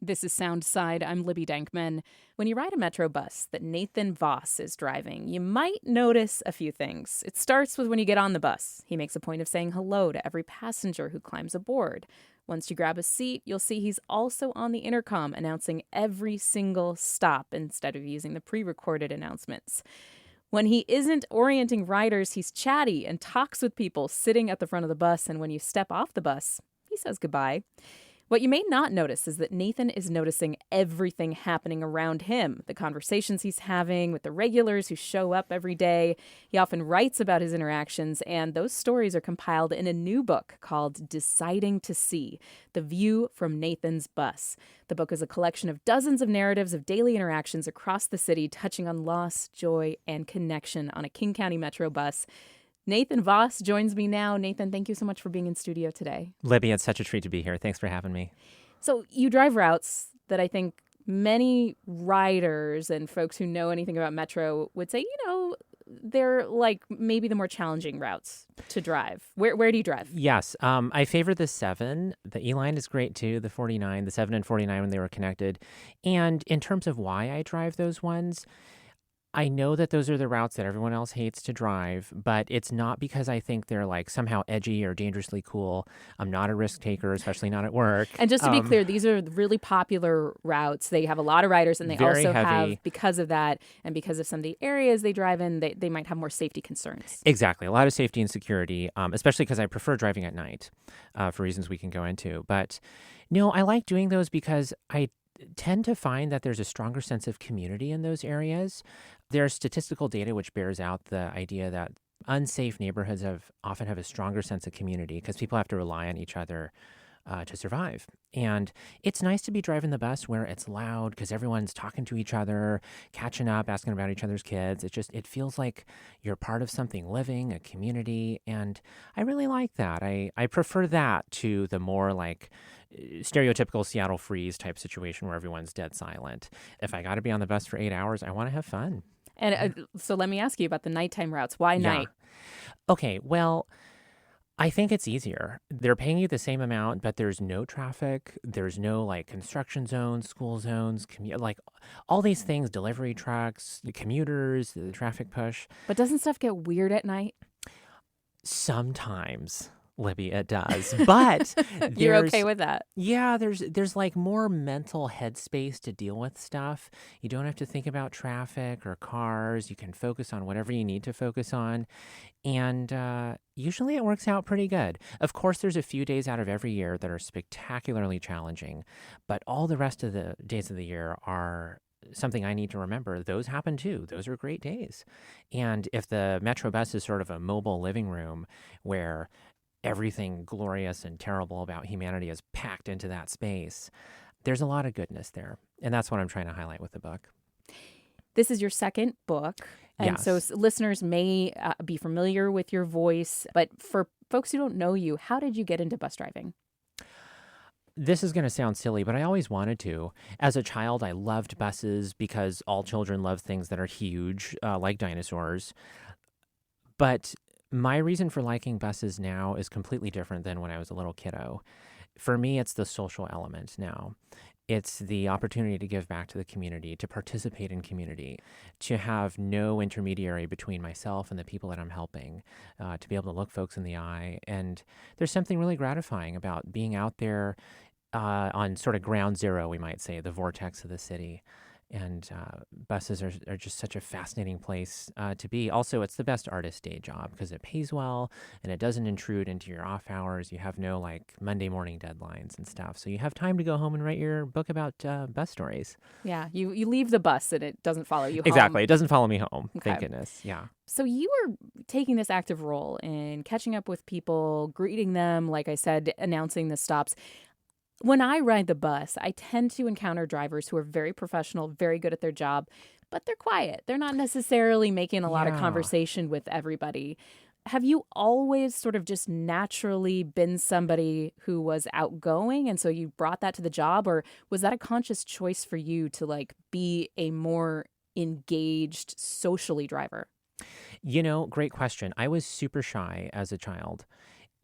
This is Soundside. I'm Libby Dankman. When you ride a Metro bus that Nathan Vass is driving, you might notice a few things. It starts with when you get on the bus. He makes a point of saying hello to every passenger who climbs aboard. Once you grab a seat, you'll see he's also on the intercom announcing every single stop instead of using the pre-recorded announcements. When he isn't orienting riders, he's chatty and talks with people sitting at the front of the bus, and when you step off the bus, he says goodbye. What you may not notice is that Nathan is noticing everything happening around him, the conversations he's having with the regulars who show up every day. He often writes about his interactions, and those stories are compiled in a new book called Deciding to See, The View from Nathan's Bus. The book is a collection of dozens of narratives of daily interactions across the city, touching on loss, joy, and connection on a King County Metro bus. Nathan Vass joins me now. Nathan, thank you so much for being in studio today. Libby, it's such a treat to be here. Thanks for having me. So you drive routes that I think many riders and folks who know anything about Metro would say, they're like maybe the more challenging routes to drive. Where do you drive? Yes, I favor the 7. The E-line is great too, the 49, the 7 and 49 when they were connected. And in terms of why I drive those ones, I know that those are the routes that everyone else hates to drive, but it's not because I think they're like somehow edgy or dangerously cool. I'm not a risk taker, especially not at work. And just to be clear, these are really popular routes. They have a lot of riders, and they also have, because of that and because of some of the areas they drive in, they might have more safety concerns. Exactly. A lot of safety and security, especially because I prefer driving at night for reasons we can go into. But no, I like doing those because I tend to find that there's a stronger sense of community in those areas. There's statistical data which bears out the idea that unsafe neighborhoods often have a stronger sense of community because people have to rely on each other to survive. And it's nice to be driving the bus where it's loud because everyone's talking to each other, catching up, asking about each other's kids. It feels like you're part of something living, a community. And I really like that. I prefer that to the more like stereotypical Seattle freeze type situation where everyone's dead silent. If I got to be on the bus for 8 hours, I want to have fun. And so let me ask you about the nighttime routes. Why night? Okay, well, I think it's easier. They're paying you the same amount, but there's no traffic. There's no like construction zones, school zones, like all these things, delivery trucks, the commuters, the traffic push. But doesn't stuff get weird at night? Sometimes, Libby, it does. But you're okay with that? Yeah, there's like more mental headspace to deal with stuff. You don't have to think about traffic or cars. You can focus on whatever you need to focus on. And usually it works out pretty good. Of course, there's a few days out of every year that are spectacularly challenging, but all the rest of the days of the year are something I need to remember. Those happen too. Those are great days. And if the Metro bus is sort of a mobile living room where everything glorious and terrible about humanity is packed into that space, there's a lot of goodness there. And that's what I'm trying to highlight with the book. This is your second book. And Yes. so listeners may be familiar with your voice. But for folks who don't know you, how did you get into bus driving? This is going to sound silly, but I always wanted to. As a child, I loved buses because all children love things that are huge, like dinosaurs. But my reason for liking buses now is completely different than when I was a little kiddo. For me, it's the social element now. It's the opportunity to give back to the community, to participate in community, to have no intermediary between myself and the people that I'm helping, to be able to look folks in the eye. And there's something really gratifying about being out there on sort of ground zero, we might say, the vortex of the city. And buses are just such a fascinating place to be. Also, it's the best artist day job because it pays well and it doesn't intrude into your off hours. You have no like Monday morning deadlines and stuff. So you have time to go home and write your book about bus stories. Yeah, you leave the bus and it doesn't follow you home. Exactly. It doesn't follow me home. Okay. Thank goodness. Yeah. So you were taking this active role in catching up with people, greeting them, like I said, announcing the stops. When I ride the bus, I tend to encounter drivers who are very professional, very good at their job, but they're quiet. They're not necessarily making a lot of conversation with everybody. Have you always sort of just naturally been somebody who was outgoing, and so you brought that to the job, or was that a conscious choice for you to like be a more engaged socially driver? Great question. I was super shy as a child.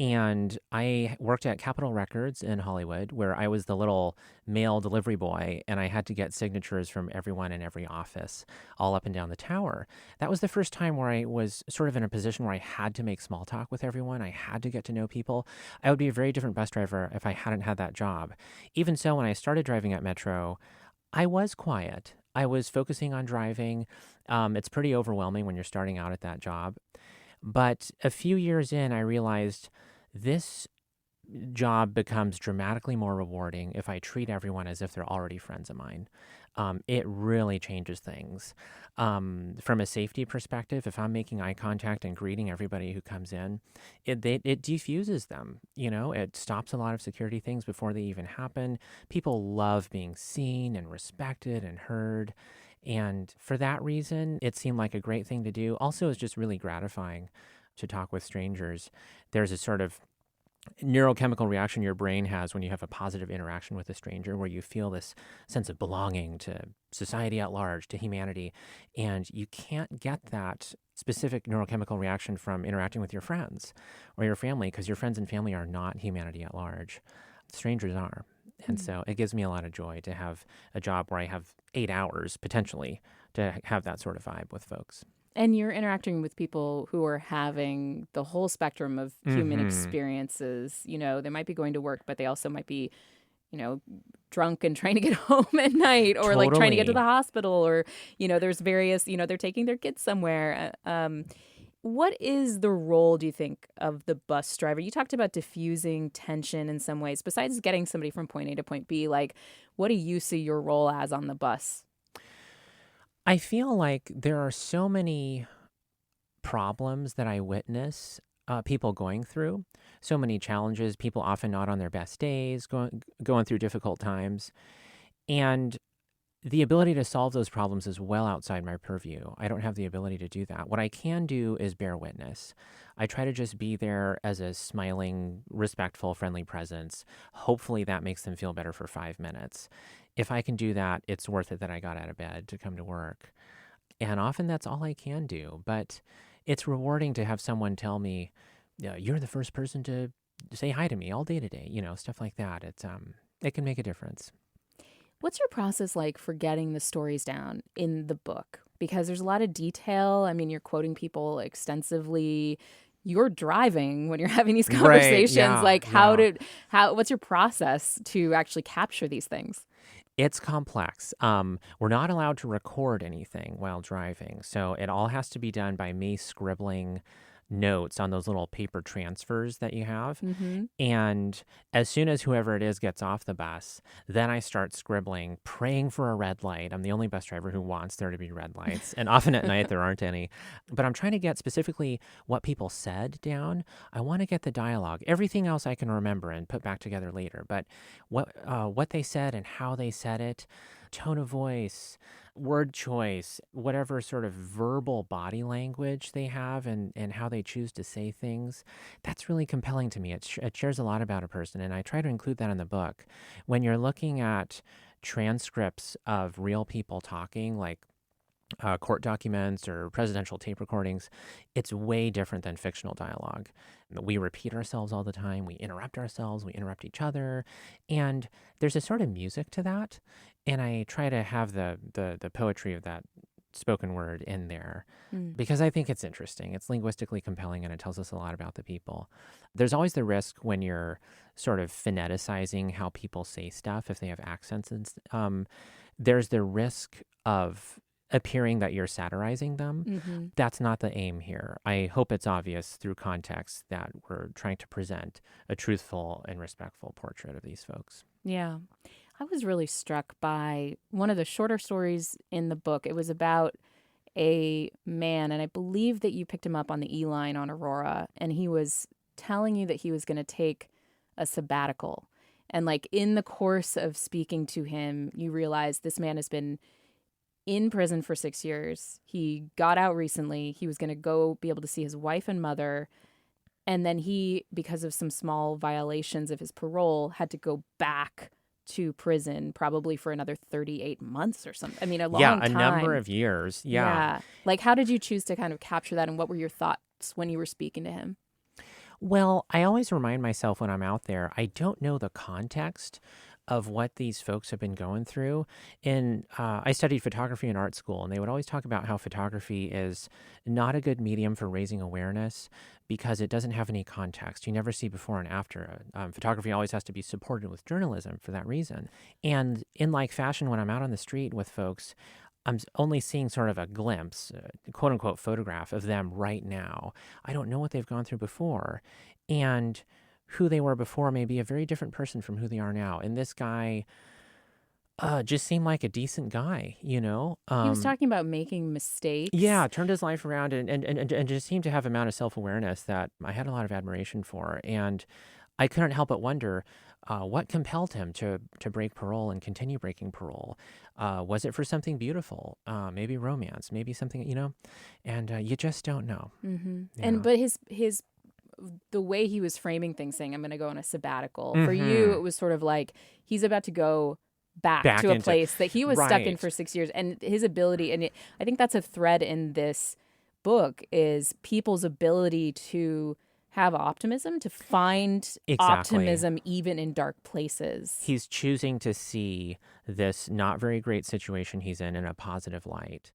And I worked at Capitol Records in Hollywood, where I was the little mail delivery boy, and I had to get signatures from everyone in every office all up and down the tower. That was the first time where I was sort of in a position where I had to make small talk with everyone. I had to get to know people. I would be a very different bus driver if I hadn't had that job. Even so, when I started driving at Metro, I was quiet. I was focusing on driving. It's pretty overwhelming when you're starting out at that job. But a few years in, I realized this job becomes dramatically more rewarding if I treat everyone as if they're already friends of mine. It really changes things. From a safety perspective, if I'm making eye contact and greeting everybody who comes in, it defuses them. It stops a lot of security things before they even happen. People love being seen and respected and heard. And for that reason, it seemed like a great thing to do. Also, it's just really gratifying to talk with strangers. There's a sort of neurochemical reaction your brain has when you have a positive interaction with a stranger where you feel this sense of belonging to society at large, to humanity. And you can't get that specific neurochemical reaction from interacting with your friends or your family, because your friends and family are not humanity at large. Strangers are. And so it gives me a lot of joy to have a job where I have 8 hours potentially to have that sort of vibe with folks. And you're interacting with people who are having the whole spectrum of human experiences. They might be going to work, but they also might be, drunk and trying to get home at night, or like trying to get to the hospital, or, there's various, they're taking their kids somewhere. What is the role, do you think, of the bus driver? You talked about diffusing tension in some ways. Besides getting somebody from point A to point B, like, what do you see your role as on the bus? I feel like there are so many problems that I witness people going through, so many challenges, people often not on their best days, going through difficult times. And the ability to solve those problems is well outside my purview. I don't have the ability to do that. What I can do is bear witness. I try to just be there as a smiling, respectful, friendly presence. Hopefully that makes them feel better for 5 minutes. If I can do that, it's worth it that I got out of bed to come to work. And often that's all I can do. But it's rewarding to have someone tell me, you're the first person to say hi to me all day today, stuff like that. It can make a difference. What's your process like for getting the stories down in the book? Because there's a lot of detail. I mean, you're quoting people extensively. You're driving when you're having these conversations. Right, What's your process to actually capture these things? It's complex. We're not allowed to record anything while driving. So it all has to be done by me scribbling notes on those little paper transfers that you have. And as soon as whoever it is gets off the bus, then I start scribbling, praying for a red light. I'm the only bus driver who wants there to be red lights. And often at night, there aren't any. But I'm trying to get specifically what people said down. I want to get the dialogue. Everything else I can remember and put back together later. But what they said and how they said it, tone of voice, word choice, whatever sort of verbal body language they have and how they choose to say things, that's really compelling to me. It shares a lot about a person, and I try to include that in the book. When you're looking at transcripts of real people talking, like court documents or presidential tape recordings, it's way different than fictional dialogue. We repeat ourselves all the time. We interrupt ourselves. We interrupt each other. And there's a sort of music to that. And I try to have the poetry of that spoken word in there because I think it's interesting. It's linguistically compelling, and it tells us a lot about the people. There's always the risk when you're sort of phoneticizing how people say stuff, if they have accents. And there's the risk of appearing that you're satirizing them. That's not the aim here. I hope it's obvious through context that we're trying to present a truthful and respectful portrait of these folks. Yeah. I was really struck by one of the shorter stories in the book. It was about a man, and I believe that you picked him up on the E-line on Aurora, and he was telling you that he was going to take a sabbatical. And like in the course of speaking to him, you realize this man has been in prison for 6 years. He got out recently. He was going to go be able to see his wife and mother. And then he, because of some small violations of his parole, had to go back to prison probably for another 38 months or something. I mean, a long time. Yeah, a number of years. Yeah. Like, how did you choose to kind of capture that, and what were your thoughts when you were speaking to him? Well, I always remind myself when I'm out there, I don't know the context of what these folks have been going through. And I studied photography in art school, and they would always talk about how photography is not a good medium for raising awareness because it doesn't have any context. You never see before and after. Photography always has to be supported with journalism for that reason. And in like fashion, when I'm out on the street with folks, only seeing sort of a glimpse, quote unquote, photograph of them right now. I don't know what they've gone through before. And who they were before may be a very different person from who they are now. And this guy just seemed like a decent guy, you know? He was talking about making mistakes. Yeah, turned his life around and just seemed to have amount of self-awareness that I had a lot of admiration for. And I couldn't help but wonder what compelled him to break parole and continue breaking parole. Was it for something beautiful? Maybe romance, maybe something, you know? And you just don't know. Mm-hmm. Yeah. But his the way he was framing things, saying, I'm going to go on a sabbatical. For you, Mm-hmm. it was sort of like he's about to go back to a into place that he was stuck in right. for 6 years. And his ability, I think that's a thread in this book, is people's ability to have optimism, to find Exactly. optimism even in dark places. He's choosing to see this not very great situation he's in a positive light.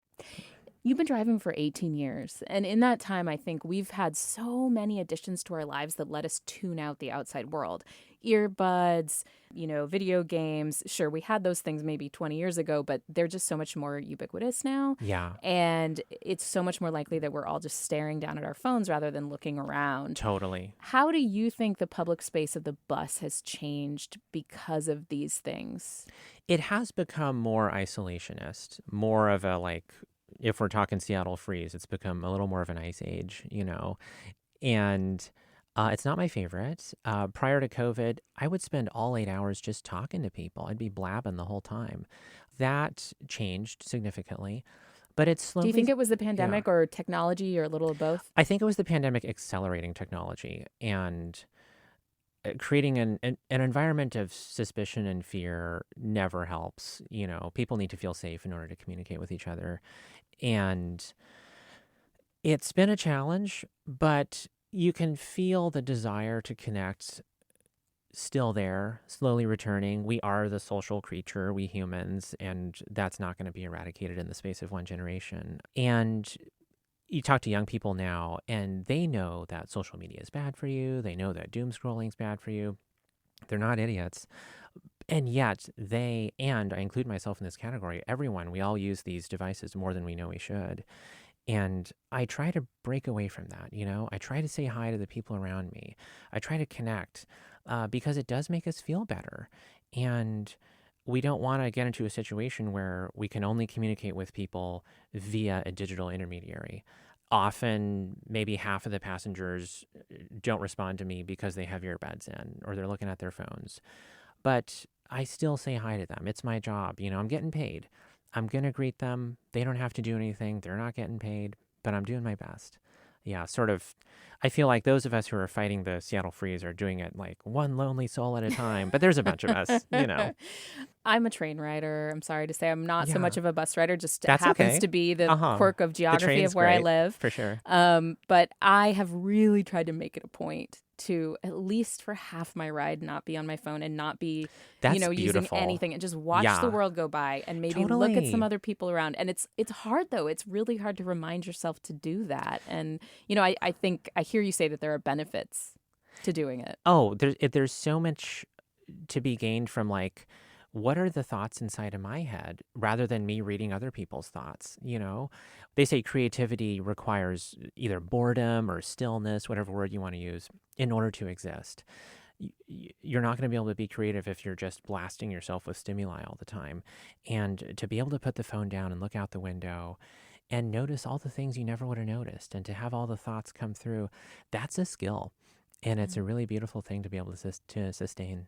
You've been driving for 18 years. And in that time, I think we've had so many additions to our lives that let us tune out the outside world. Earbuds, video games. Sure, we had those things maybe 20 years ago, but they're just so much more ubiquitous now. Yeah. And it's so much more likely that we're all just staring down at our phones rather than looking around. Totally. How do you think the public space of the bus has changed because of these things? It has become more isolationist, more of a if we're talking Seattle freeze, it's become a little more of an ice age, and it's not my favorite. Prior to COVID, I would spend all 8 hours just talking to people. I'd be blabbing the whole time. That changed significantly, but it's slowly. Do you think it was the pandemic or technology or a little of both? I think it was the pandemic accelerating technology and creating an environment of suspicion and fear never helps. People need to feel safe in order to communicate with each other. And it's been a challenge, but you can feel the desire to connect still there, slowly returning. We are the social creature, we humans, and that's not going to be eradicated in the space of one generation. And you talk to young people now, and they know that social media is bad for you. They know that doom scrolling is bad for you. They're not idiots. And yet and I include myself in this category, everyone, we all use these devices more than we know we should. And I try to break away from that, I try to say hi to the people around me. I try to connect because it does make us feel better. And we don't want to get into a situation where we can only communicate with people via a digital intermediary. Often, maybe half of the passengers don't respond to me because they have earbuds in or they're looking at their phones. But I still say hi to them. It's my job. I'm getting paid. I'm going to greet them. They don't have to do anything. They're not getting paid, but I'm doing my best. Yeah, sort of. I feel like those of us who are fighting the Seattle freeze are doing it like one lonely soul at a time, but there's a bunch of us, I'm a train rider. I'm sorry to say I'm not so Yeah. much of a bus rider. Just That's happens okay. to be the quirk of The geography train's of where I great, live. for sure. But I have really tried to make it a point to, at least for half my ride, not be on my phone and not be, That's using beautiful. anything, and just watch Yeah. the world go by and maybe look at some Totally. other people around. And it's hard, though. It's really hard to remind yourself to do that. And, I think I hear you say that there are benefits to doing it. Oh, there's so much to be gained from what are the thoughts inside of my head rather than me reading other people's thoughts, They say creativity requires either boredom or stillness, whatever word you want to use, in order to exist. You're not going to be able to be creative if you're just blasting yourself with stimuli all the time. And to be able to put the phone down and look out the window and notice all the things you never would have noticed and to have all the thoughts come through, that's a skill. And it's a really beautiful thing to be able to sustain.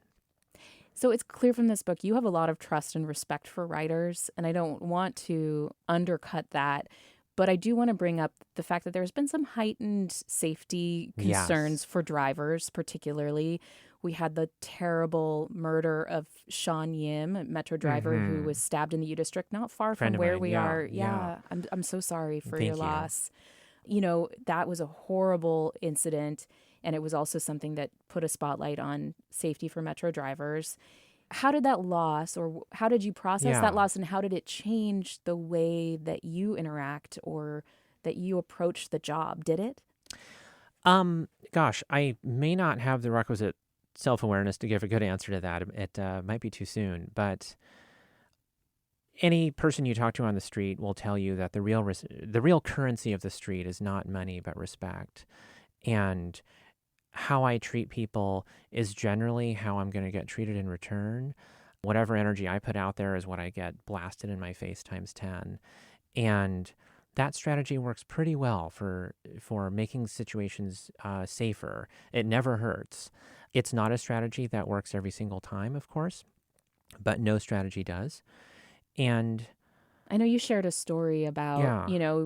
So it's clear from this book you have a lot of trust and respect for writers, and I don't want to undercut that. But I do want to bring up the fact that there's been some heightened safety concerns Yes. for drivers, particularly. We had the terrible murder of Sean Yim, a Metro driver who was stabbed in the U District, not far Friend from of where mine, we yeah, are. yeah. I'm so sorry for Thank your you. loss. That was a horrible incident. And it was also something that put a spotlight on safety for Metro drivers. How did that loss, or how did you process that Yeah. loss, and how did it change the way that you interact or that you approach the job? Did it? Gosh, I may not have the requisite self-awareness to give a good answer to that. It might be too soon, but any person you talk to on the street will tell you that the real currency of the street is not money but respect. And how I treat people is generally how I'm going to get treated in return. Whatever energy I put out there is what I get blasted in my face times 10. And that strategy works pretty well for making situations safer. It never hurts. It's not a strategy that works every single time, of course, but no strategy does. And I know you shared a story about, yeah,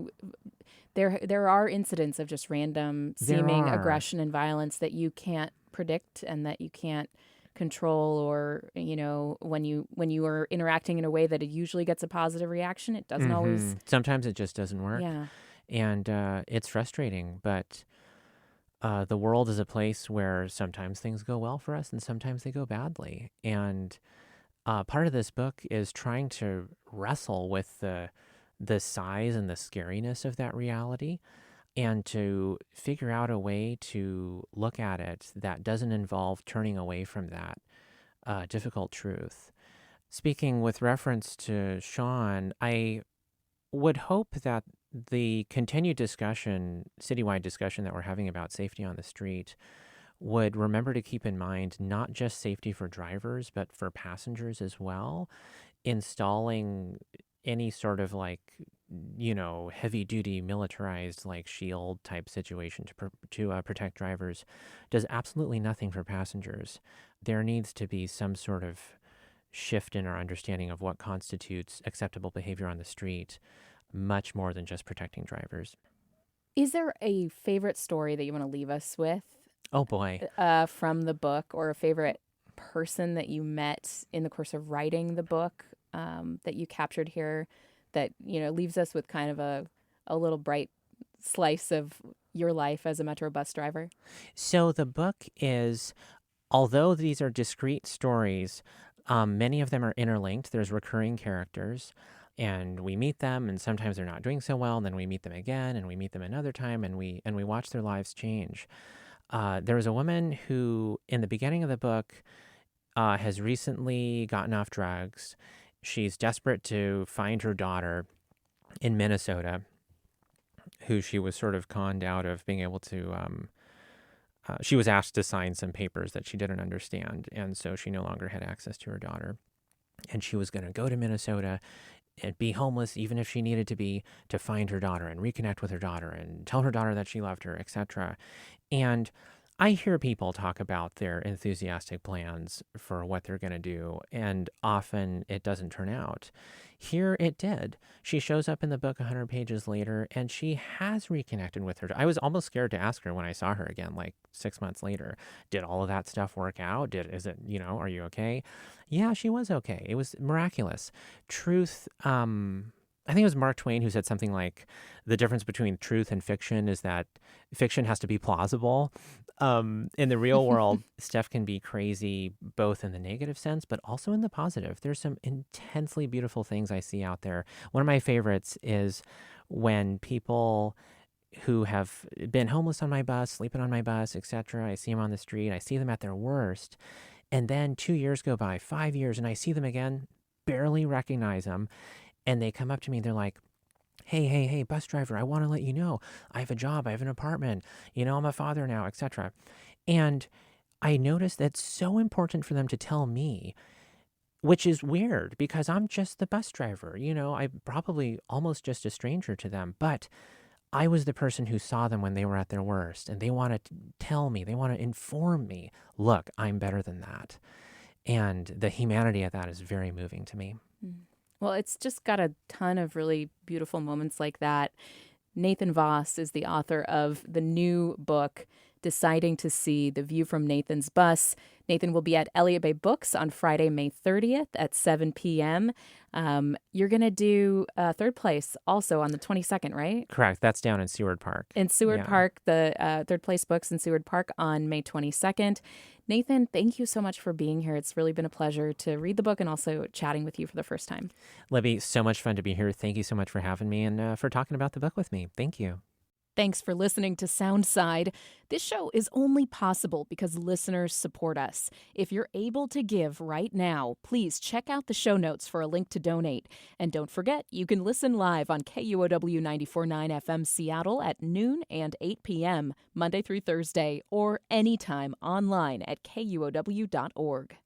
there are incidents of just random there seeming are. aggression and violence that you can't predict and that you can't control, or when you are interacting in a way that it usually gets a positive reaction, it doesn't always. Sometimes it just doesn't work. Yeah. And it's frustrating, but the world is a place where sometimes things go well for us and sometimes they go badly. And part of this book is trying to wrestle with the size and the scariness of that reality and to figure out a way to look at it that doesn't involve turning away from that difficult truth. Speaking with reference to Sean, I would hope that the continued discussion, citywide discussion that we're having about safety on the street, would remember to keep in mind not just safety for drivers, but for passengers as well. Installing any sort of heavy duty militarized like shield type situation to protect drivers does absolutely nothing for passengers. There needs to be some sort of shift in our understanding of what constitutes acceptable behavior on the street, much more than just protecting drivers. Is there a favorite story that you want to leave us with Oh boy. from the book, or a favorite person that you met in the course of writing the book, that you captured here, that leaves us with kind of a little bright slice of your life as a Metro bus driver? So the book is, although these are discrete stories, many of them are interlinked. There's recurring characters, and we meet them, and sometimes they're not doing so well, and then we meet them again, and we meet them another time, and we watch their lives change. There was a woman who, in the beginning of the book, has recently gotten off drugs. She's desperate to find her daughter in Minnesota, who she was sort of conned out of being able to. She was asked to sign some papers that she didn't understand, and so she no longer had access to her daughter. And she was going to go to Minnesota and be homeless, even if she needed to be, to find her daughter and reconnect with her daughter and tell her daughter that she loved her, etc. And I hear people talk about their enthusiastic plans for what they're going to do, and often it doesn't turn out. Here it did. She shows up in the book 100 pages later, and she has reconnected with her. I was almost scared to ask her when I saw her again, like 6 months later. Did all of that stuff work out? Are you okay? Yeah, she was okay. It was miraculous. Truth, I think it was Mark Twain who said something like, the difference between truth and fiction is that fiction has to be plausible. In the real world, stuff can be crazy, both in the negative sense, but also in the positive. There's some intensely beautiful things I see out there. One of my favorites is when people who have been homeless on my bus, sleeping on my bus, etc., I see them on the street, I see them at their worst, and then 2 years go by, 5 years, and I see them again, barely recognize them, and they come up to me, they're like, hey, bus driver, I want to let you know, I have a job, I have an apartment, I'm a father now, etc. And I noticed that's so important for them to tell me, which is weird because I'm just the bus driver. I'm probably almost just a stranger to them, but I was the person who saw them when they were at their worst, and they want to tell me, they want to inform me, look, I'm better than that. And the humanity of that is very moving to me. Mm. Well, it's just got a ton of really beautiful moments like that. Nathan Vass is the author of the new book, deciding to see The View from Nathan's Bus. Nathan will be at Elliott Bay Books on Friday, May 30th at 7 p.m. You're going to do third place also on the 22nd, right? Correct. That's down in Seward Park. In Seward Park, the third place books in Seward Park on May 22nd. Nathan, thank you so much for being here. It's really been a pleasure to read the book and also chatting with you for the first time. Libby, so much fun to be here. Thank you so much for having me and for talking about the book with me. Thank you. Thanks for listening to Soundside. This show is only possible because listeners support us. If you're able to give right now, please check out the show notes for a link to donate. And don't forget, you can listen live on KUOW 94.9 FM Seattle at noon and 8 p.m., Monday through Thursday, or anytime online at KUOW.org.